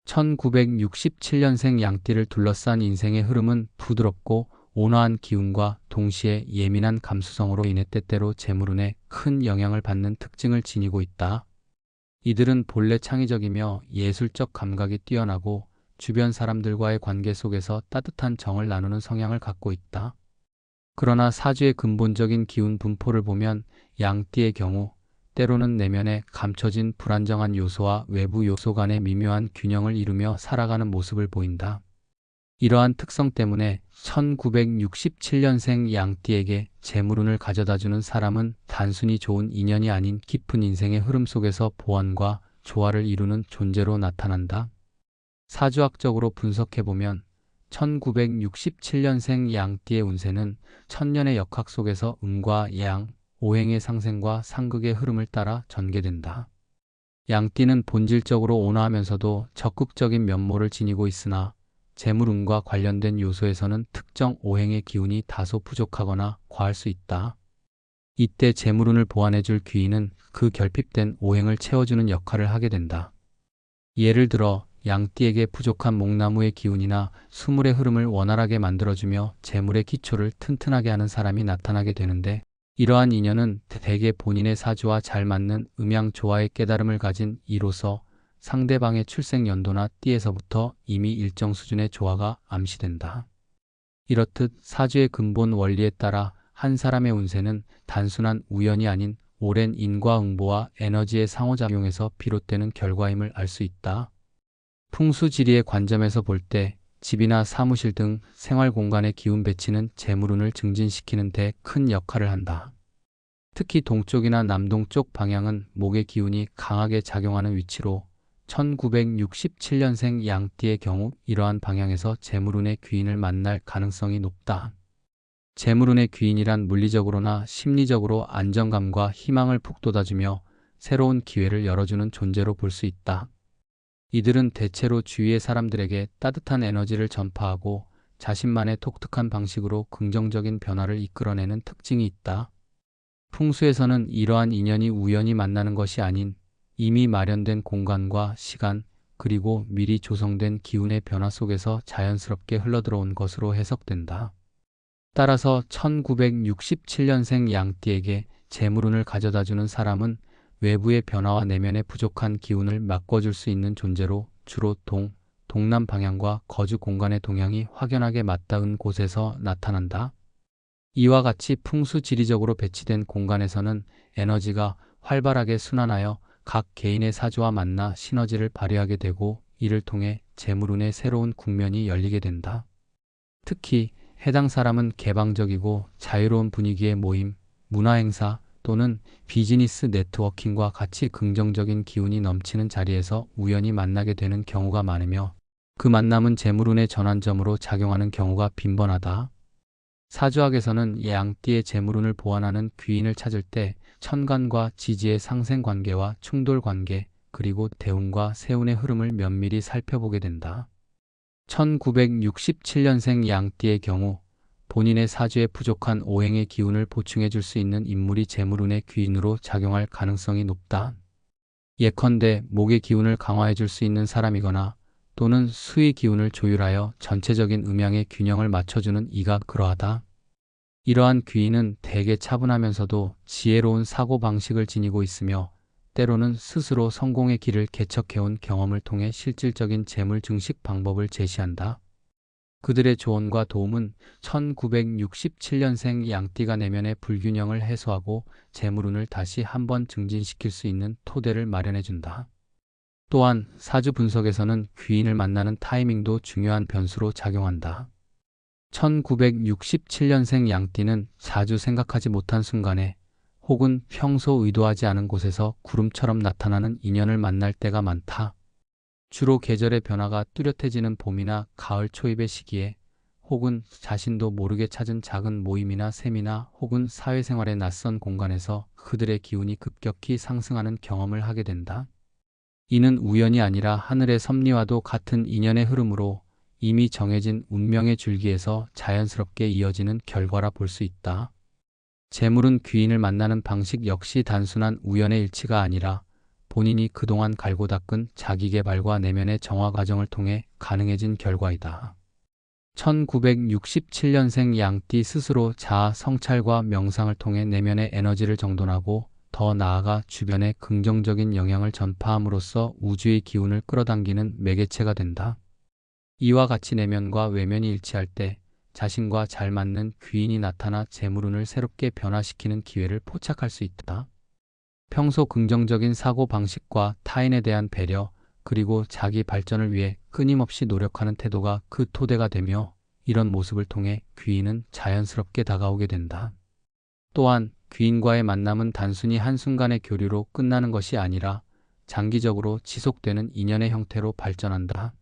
1967년생 양띠를 둘러싼 인생의 흐름은 부드럽고 온화한 기운과 동시에 예민한 감수성으로 인해 때때로 재물운에 큰 영향을 받는 특징을 지니고 있다. 이들은 본래 창의적이며 예술적 감각이 뛰어나고 주변 사람들과의 관계 속에서 따뜻한 정을 나누는 성향을 갖고 있다. 그러나 사주의 근본적인 기운 분포를 보면 양띠의 경우 때로는 내면에 감춰진 불안정한 요소와 외부 요소 간의 미묘한 균형을 이루며 살아가는 모습을 보인다. 이러한 특성 때문에 1967년생 양띠에게 재물운을 가져다주는 사람은 단순히 좋은 인연이 아닌 깊은 인생의 흐름 속에서 보완과 조화를 이루는 존재로 나타난다. 사주학적으로 분석해보면 1967년생 양띠의 운세는 천년의 역학 속에서 음과 양, 오행의 상생과 상극의 흐름을 따라 전개된다. 양띠는 본질적으로 온화하면서도 적극적인 면모를 지니고 있으나 재물운과 관련된 요소에서는 특정 오행의 기운이 다소 부족하거나 과할 수 있다. 이때 재물운을 보완해줄 귀인은 그 결핍된 오행을 채워주는 역할을 하게 된다. 예를 들어 양띠에게 부족한 목나무의 기운이나 수물의 흐름을 원활하게 만들어주며 재물의 기초를 튼튼하게 하는 사람이 나타나게 되는데, 이러한 인연은 대개 본인의 사주와 잘 맞는 음양조화의 깨달음을 가진 이로서 상대방의 출생 연도나 띠에서부터 이미 일정 수준의 조화가 암시된다. 이렇듯 사주의 근본 원리에 따라 한 사람의 운세는 단순한 우연이 아닌 오랜 인과응보와 에너지의 상호작용에서 비롯되는 결과임을 알 수 있다. 풍수지리의 관점에서 볼 때 집이나 사무실 등 생활 공간의 기운 배치는 재물운을 증진시키는 데 큰 역할을 한다. 특히 동쪽이나 남동쪽 방향은 목의 기운이 강하게 작용하는 위치로 1967년생 양띠의 경우 이러한 방향에서 재물운의 귀인을 만날 가능성이 높다. 재물운의 귀인이란 물리적으로나 심리적으로 안정감과 희망을 북돋아주며 새로운 기회를 열어주는 존재로 볼 수 있다. 이들은 대체로 주위의 사람들에게 따뜻한 에너지를 전파하고 자신만의 독특한 방식으로 긍정적인 변화를 이끌어내는 특징이 있다. 풍수에서는 이러한 인연이 우연히 만나는 것이 아닌 이미 마련된 공간과 시간, 그리고 미리 조성된 기운의 변화 속에서 자연스럽게 흘러들어온 것으로 해석된다. 따라서 1967년생 양띠에게 재물운을 가져다주는 사람은 외부의 변화와 내면의 부족한 기운을 메꿔줄 수 있는 존재로 주로 동남 방향과 거주 공간의 동향이 확연하게 맞닿은 곳에서 나타난다. 이와 같이 풍수지리적으로 배치된 공간에서는 에너지가 활발하게 순환하여 각 개인의 사주와 만나 시너지를 발휘하게 되고, 이를 통해 재물운의 새로운 국면이 열리게 된다. 특히 해당 사람은 개방적이고 자유로운 분위기의 모임, 문화행사 또는 비즈니스 네트워킹과 같이 긍정적인 기운이 넘치는 자리에서 우연히 만나게 되는 경우가 많으며, 그 만남은 재물운의 전환점으로 작용하는 경우가 빈번하다. 사주학에서는 양띠의 재물운을 보완하는 귀인을 찾을 때 천간과 지지의 상생관계와 충돌관계, 그리고 대운과 세운의 흐름을 면밀히 살펴보게 된다. 1967년생 양띠의 경우 본인의 사주에 부족한 오행의 기운을 보충해 줄 수 있는 인물이 재물운의 귀인으로 작용할 가능성이 높다. 예컨대 목의 기운을 강화해 줄 수 있는 사람이거나 또는 수의 기운을 조율하여 전체적인 음양의 균형을 맞춰주는 이가 그러하다. 이러한 귀인은 대개 차분하면서도 지혜로운 사고방식을 지니고 있으며 때로는 스스로 성공의 길을 개척해온 경험을 통해 실질적인 재물 증식 방법을 제시한다. 그들의 조언과 도움은 1967년생 양띠가 내면의 불균형을 해소하고 재물운을 다시 한번 증진시킬 수 있는 토대를 마련해준다. 또한 사주 분석에서는 귀인을 만나는 타이밍도 중요한 변수로 작용한다. 1967년생 양띠는 자주 생각하지 못한 순간에 혹은 평소 의도하지 않은 곳에서 구름처럼 나타나는 인연을 만날 때가 많다. 주로 계절의 변화가 뚜렷해지는 봄이나 가을 초입의 시기에, 혹은 자신도 모르게 찾은 작은 모임이나 세미나 혹은 사회생활의 낯선 공간에서 그들의 기운이 급격히 상승하는 경험을 하게 된다. 이는 우연이 아니라 하늘의 섭리와도 같은 인연의 흐름으로 이미 정해진 운명의 줄기에서 자연스럽게 이어지는 결과라 볼 수 있다. 재물은 귀인을 만나는 방식 역시 단순한 우연의 일치가 아니라 본인이 그동안 갈고 닦은 자기계발과 내면의 정화 과정을 통해 가능해진 결과이다. 1967년생 양띠 스스로 자아 성찰과 명상을 통해 내면의 에너지를 정돈하고 더 나아가 주변에 긍정적인 영향을 전파함으로써 우주의 기운을 끌어당기는 매개체가 된다. 이와 같이 내면과 외면이 일치할 때 자신과 잘 맞는 귀인이 나타나 재물운을 새롭게 변화시키는 기회를 포착할 수 있다. 평소 긍정적인 사고 방식과 타인에 대한 배려, 그리고 자기 발전을 위해 끊임없이 노력하는 태도가 그 토대가 되며 이런 모습을 통해 귀인은 자연스럽게 다가오게 된다. 또한 귀인과의 만남은 단순히 한순간의 교류로 끝나는 것이 아니라 장기적으로 지속되는 인연의 형태로 발전한다.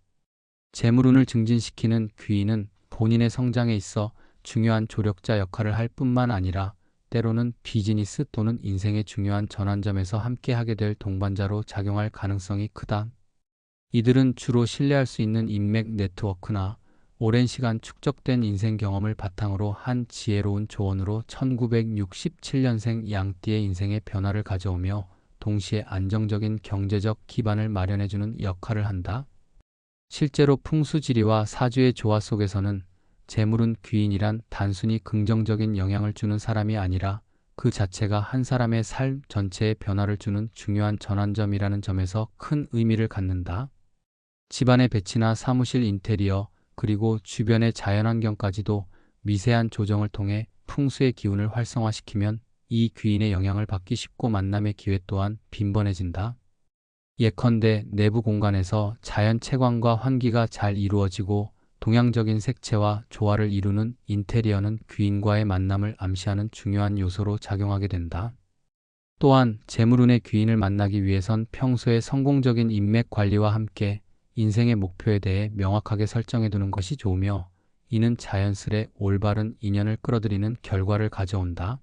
재물운을 증진시키는 귀인은 본인의 성장에 있어 중요한 조력자 역할을 할 뿐만 아니라 때로는 비즈니스 또는 인생의 중요한 전환점에서 함께하게 될 동반자로 작용할 가능성이 크다. 이들은 주로 신뢰할 수 있는 인맥 네트워크나 오랜 시간 축적된 인생 경험을 바탕으로 한 지혜로운 조언으로 1967년생 양띠의 인생에 변화를 가져오며 동시에 안정적인 경제적 기반을 마련해주는 역할을 한다. 실제로 풍수지리와 사주의 조화 속에서는 재물운 귀인이란 단순히 긍정적인 영향을 주는 사람이 아니라 그 자체가 한 사람의 삶 전체에 변화를 주는 중요한 전환점이라는 점에서 큰 의미를 갖는다. 집안의 배치나 사무실 인테리어, 그리고 주변의 자연환경까지도 미세한 조정을 통해 풍수의 기운을 활성화시키면 이 귀인의 영향을 받기 쉽고 만남의 기회 또한 빈번해진다. 예컨대 내부 공간에서 자연 채광과 환기가 잘 이루어지고 동양적인 색채와 조화를 이루는 인테리어는 귀인과의 만남을 암시하는 중요한 요소로 작용하게 된다. 또한 재물운의 귀인을 만나기 위해선 평소에 성공적인 인맥 관리와 함께 인생의 목표에 대해 명확하게 설정해 두는 것이 좋으며 이는 자연스레 올바른 인연을 끌어들이는 결과를 가져온다.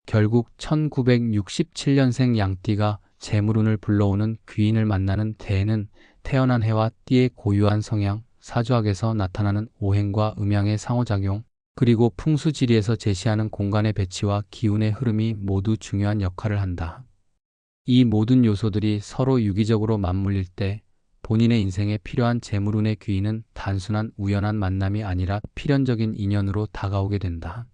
결국 1967년생 양띠가 재물운을 불러오는 귀인을 만나는 대에는 태어난 해와 띠의 고유한 성향, 사주학에서 나타나는 오행과 음양의 상호작용, 그리고 풍수지리에서 제시하는 공간의 배치와 기운의 흐름이 모두 중요한 역할을 한다. 이 모든 요소들이 서로 유기적으로 맞물릴 때 본인의 인생에 필요한 재물운의 귀인은 단순한 우연한 만남이 아니라 필연적인 인연으로 다가오게 된다.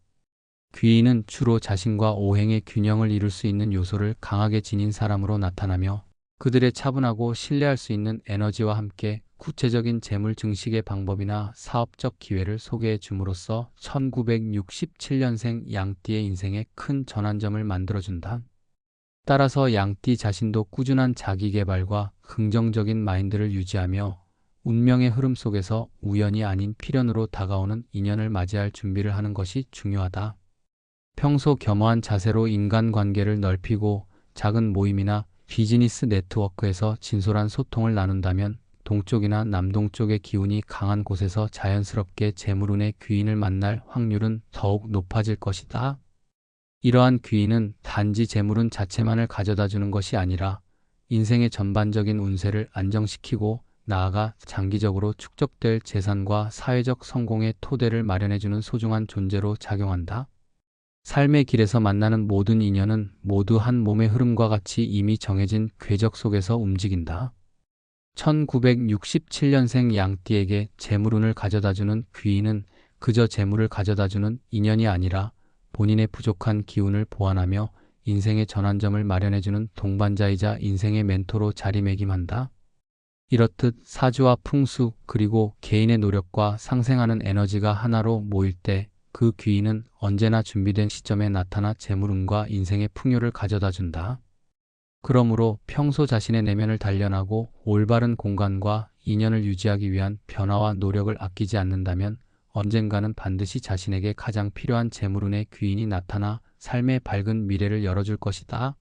귀인은 주로 자신과 오행의 균형을 이룰 수 있는 요소를 강하게 지닌 사람으로 나타나며 그들의 차분하고 신뢰할 수 있는 에너지와 함께 구체적인 재물 증식의 방법이나 사업적 기회를 소개해 줌으로써 1967년생 양띠의 인생에 큰 전환점을 만들어준다. 따라서 양띠 자신도 꾸준한 자기계발과 긍정적인 마인드를 유지하며 운명의 흐름 속에서 우연이 아닌 필연으로 다가오는 인연을 맞이할 준비를 하는 것이 중요하다. 평소 겸허한 자세로 인간관계를 넓히고 작은 모임이나 비즈니스 네트워크에서 진솔한 소통을 나눈다면 동쪽이나 남동쪽의 기운이 강한 곳에서 자연스럽게 재물운의 귀인을 만날 확률은 더욱 높아질 것이다. 이러한 귀인은 단지 재물운 자체만을 가져다 주는 것이 아니라 인생의 전반적인 운세를 안정시키고 나아가 장기적으로 축적될 재산과 사회적 성공의 토대를 마련해주는 소중한 존재로 작용한다. 삶의 길에서 만나는 모든 인연은 모두 한 몸의 흐름과 같이 이미 정해진 궤적 속에서 움직인다. 1967년생 양띠에게 재물운을 가져다주는 귀인은 그저 재물을 가져다주는 인연이 아니라 본인의 부족한 기운을 보완하며 인생의 전환점을 마련해주는 동반자이자 인생의 멘토로 자리매김한다. 이렇듯 사주와 풍수 그리고 개인의 노력과 상생하는 에너지가 하나로 모일 때 그 귀인은 언제나 준비된 시점에 나타나 재물운과 인생의 풍요를 가져다준다. 그러므로 평소 자신의 내면을 단련하고 올바른 공간과 인연을 유지하기 위한 변화와 노력을 아끼지 않는다면 언젠가는 반드시 자신에게 가장 필요한 재물운의 귀인이 나타나 삶의 밝은 미래를 열어줄 것이다.